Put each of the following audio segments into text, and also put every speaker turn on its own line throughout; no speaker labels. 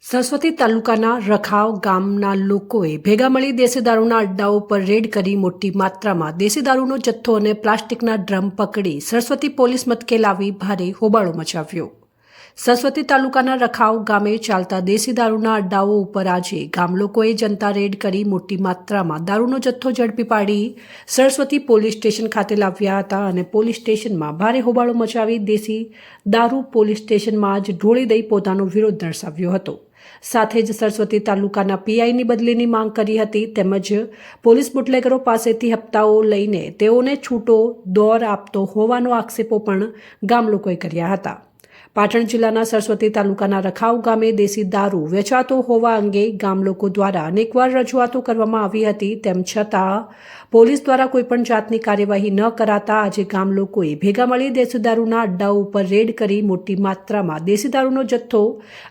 સરસ્વતી તાલુકાના રખાવ ગામના લોકોએ ભેગા મળી દેશી દારૂના અડ્ડાઓ પર રેડ કરી મોટી માત્રામાં દેશી દારૂનો જથ્થો અને પ્લાસ્ટિકના ડ્રમ પકડી સરસ્વતી પોલીસ મથકે લાવી ભારે હોબાળો મચાવ્યો। સરસ્વતી તાલુકાના રખાવ ગામે ચાલતા દેશી દારૂના અડ્ડાઓ ઉપર આજે ગામ લોકોએ જનતા રેડ કરી મોટી માત્રામાં દારૂનો જથ્થો ઝડપી પાડી સરસ્વતી પોલીસ સ્ટેશન ખાતે લાવ્યા હતા અને પોલીસ સ્ટેશનમાં ભારે હોબાળો મચાવી દેશી દારૂ પોલીસ સ્ટેશનમાં જ ઢોળી દઈ પોતાનો વિરોધ દર્શાવ્યો હતો। સાથે જ સરસ્વતી તાલુકાના પીઆઈની બદલીની માંગ કરી હતી તેમજ પોલીસ બુટલેગરો પાસેથી હપ્તાઓ લઈને તેઓને છૂટો દોર આપતો હોવાનો આક્ષેપો પણ ગામ લોકોએ કર્યા હતા। પાટણ જિલ્લાના સરસ્વતી તાલુકાના રખાવ ગામે દેશી દારૂ વેચાતો હોવા અંગે ગામ લોકો દ્વારા અનેકવાર રજૂઆતો કરવામાં આવી હતી તેમ છતાં પોલીસ દ્વારા કોઈપણ જાતની કાર્યવાહી ન કરાતા આજે ગામ લોકોએ ભેગા મળી દેશી દારૂના અડ્ડાઓ ઉપર રેડ કરી મોટી માત્રામાં દેશી દારૂનો જથ્થો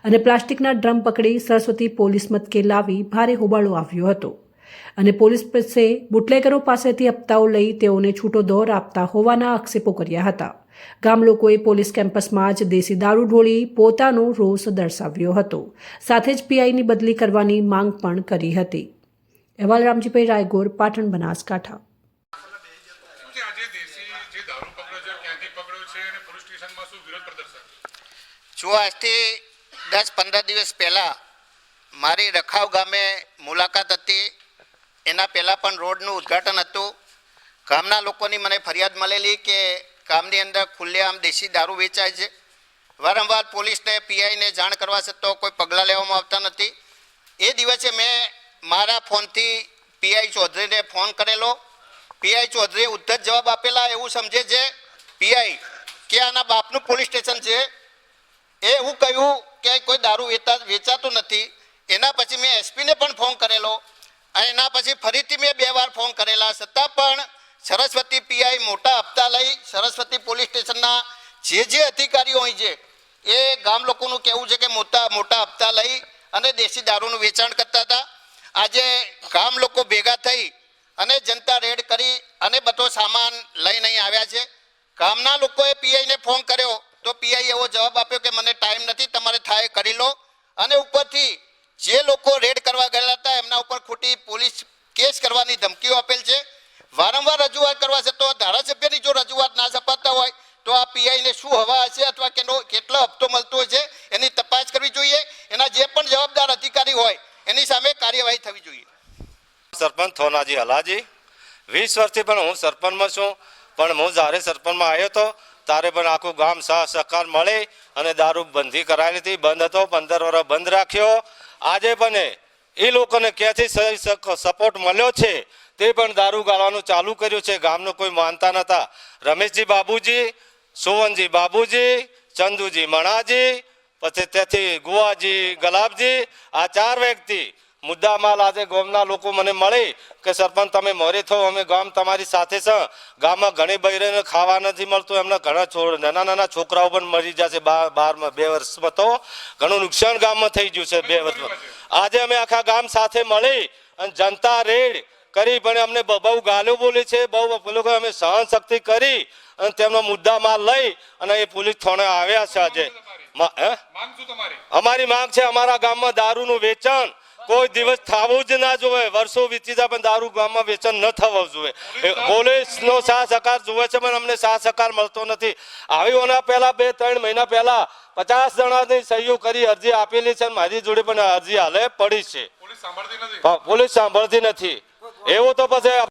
અને પ્લાસ્ટિકના ડ્રમ પકડી સરસ્વતી પોલીસ મથકે લાવી ભારે હોબાળો આવ્યો હતો અને પોલીસ પાસે બુટલેગરો પાસેથી હપ્તાઓ લઈ તેઓને છૂટો દોર આપતા હોવાના આક્ષેપો કર્યા હતા। ગામ લોકોએ પોલીસ કેમ્પસમાં જ દેશી દારૂ ઢોળી પોતાનો રોષ દર્શાવ્યો હતો। સાથે જ પીઆઈની બદલી કરવાની માંગ પણ કરી હતી। અહેવાલ રામજીભાઈ રાયગોર, પાટણ, બનાસકાંઠા।
જો આજથી 10-15 દિવસ પહેલાં મારી રખાવ ગામે મુલાકાત હતી। એના પહેલાં પણ રોડનું ઉદ્ઘાટન હતું। ગામના લોકોની મને ફરિયાદ મળેલી કે ગામની અંદર ખુલ્લેઆમ દેશી દારૂ વેચાય છે। વારંવાર પોલીસને પીઆઈને જાણ કરવા છતાં કોઈ પગલાં લેવામાં આવતા નથી। એ દિવસે મેં મારા ફોનથી પીઆઈ ચૌધરીને ફોન કરેલો। પીઆઈ ચૌધરીએ ઉદ્ધત જવાબ આપેલા। એવું સમજે છે પીઆઈ કે આના બાપનું પોલીસ સ્ટેશન છે। એવું કહ્યું કે કોઈ દારૂ વેચાતું નથી। એના પછી મેં એસપીને પણ ફોન કરેલો અને એના પછી ફરીથી મેં 2 વાર ફોન કરેલા છતાં પણ સરસ્વતી પીઆઈ મોટા હપ્તા લઈ સરસ્વતી પોલીસ સ્ટેશનના જે અધિકારીઓ હોય છે એ ગામ લોકોનું કહેવું છે કે મોટા હપ્તા લઈ અને દેશી દારૂનું વેચાણ કરતા હતા। આજે ગામ લોકો ભેગા થઈ અને જનતા રેડ કરી અને બધો સામાન લઈને અહીં આવ્યા છે। ગામના લોકોએ પીઆઈને ફોન કર્યો તો પીઆઈ એવો જવાબ આપ્યો કે મને ટાઈમ નથી, તમારે થાય કરી લો। અને ઉપરથી જે લોકો રેડ કરવા ગયેલા હતા એમના ઉપર ખોટી પોલીસ કેસ કરવાની ધમકીઓ આપેલ છે। વારંવાર રજૂઆત કરવા છતાં ધારાસભ્યની જો રજૂઆત ના સપાતા હોય તો આ પીઆઈને શું હવા હશે અથવા કેટલો હપ્તો મળતો હશે એની તપાસ કરવી જોઈએ। એના જે પણ જવાબદાર અધિકારી હોય એની સામે કાર્યવાહી થવી જોઈએ।
સરપંચ થોનાજી હલાજી 20 વર્ષથી પણ હું સરપંચમાં છું, પણ હું જ્યારે સરપંચમાં આવ્યો હતો ત્યારે પણ આખું ગામ સાથ સહકાર મળે અને દારૂ બંધી કરાયેલી હતી। બંધ હતો, 15 વર્ષ બંધ રાખ્યો। આજે પણ એ લોકોને ક્યાંથી સપોર્ટ મળ્યો છે તે પણ દારૂ ગાળવાનું ચાલુ કર્યું છે। ગામનો કોઈ માનતા નહોતા। રમેશજી બાબુજી, સુવનજી બાબુજી, ચંદુજી મણાજી, પછી ત્યાંથી ગુવાજી, ગલાબજી, આ 4 વ્યક્તિ મુદ્દામાલ આજે ગામના લોકો મને મળી કે સરપંચ તમે મોરે થો, અમે ગામ તમારી સાથે છે। ગામમાં ઘણી બહેરીને ખાવા નથી મળતું, એમના ઘણા નાના છોકરાઓ પણ મરી જશે 2 વર્ષમાં તો ઘણું નુકસાન ગામમાં થઈ ગયું છે 2 વર્ષમાં। આજે અમે આખા ગામ સાથે મળી અને જનતા રેડ કરી પણ અમને બહુ ગાળો બોલી છે, બહુ લોકો અમે સહન શક્તિ કરી અને તેમનો મુદ્દા માલ લઈ અને એ પોલીસ થાણે આવ્યા છે। આજે અમારી માંગ છે અમારા ગામમાં દારૂનું વેચાણ કોઈ દિવસ થવું જ ના જોઈએ। વર્ષો વીતી જાય પણ દારૂ ગામમાં વેચાણ ન થવું જોઈએ। પોલીસનો સાથ સહકાર જોવે છે પણ અમને સાથ સહકાર મળતો નથી। આવીઓના પહેલા 2-3 મહિના પહેલા 50 જણાની સહીઓ કરી અરજી આપેલી છે, મારી જોડે પણ અરજી હાલે પડી છે। પોલીસ સાંભળતી નથી। એવું તો પછી